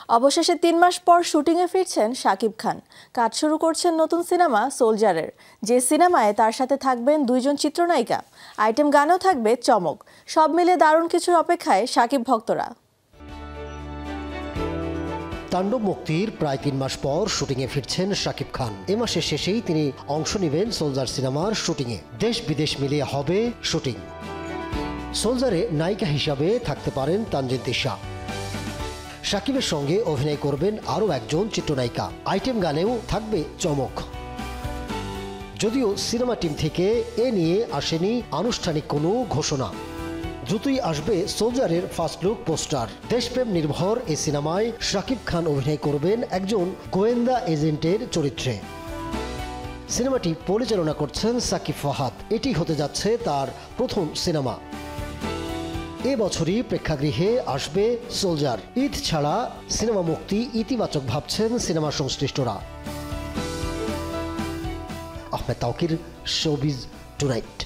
অবশেষে ৩ মাস পর শুটিংয়ে ফিরছেন শাকিব খান। কাজ শুরু করছেন নতুন সিনেমা সোলজারের, যে সিনেমায় তার সাথে থাকবেন ২ জন চিত্রনায়িকা। আইটেম গানেও থাকবে চমক। সব মিলে দারুণ কিছুর অপেক্ষায় শাকিব ভক্তরা। তাণ্ডব মুক্তির প্রায় ৩ মাস পর শুটিংয়ে ফিরছেন শাকিব খান। এ মাসের শেষেই তিনি অংশ নেবেন সোলজার সিনেমার শুটিংয়ে। দেশ বিদেশ মিলিয়ে হবে শুটিং। সোলজারে নায়িকা হিসাবে থাকতে পারেন তানজিন তিশা। শাকিবের সঙ্গে অভিনয় করবেন আরও একজন চিত্রনায়িকা। আইটেম গানেও থাকবে চমক। যদিও সিনেমা টিম থেকে এ নিয়ে আসেনি আনুষ্ঠানিক কোনো ঘোষণা। দ্রুতই আসবে সোলজারের ফার্স্ট লুক পোস্টার। দেশপ্রেম নির্ভর এই সিনেমায় শাকিব খান অভিনয় করবেন একজন গোয়েন্দা এজেন্টের চরিত্রে। সিনেমাটি পরিচালনা করছেন সাকিব ফাহাদ। এটি হতে যাচ্ছে তার প্রথম সিনেমা। এ বছরই প্রেক্ষাগৃহে আসবে সোলজার। ঈদ ছাড়া সিনেমা মুক্তি ইতিবাচক ভাবছেন সিনেমা সংশ্লিষ্টরা। Ahmed Tauquir, showbiz tonight.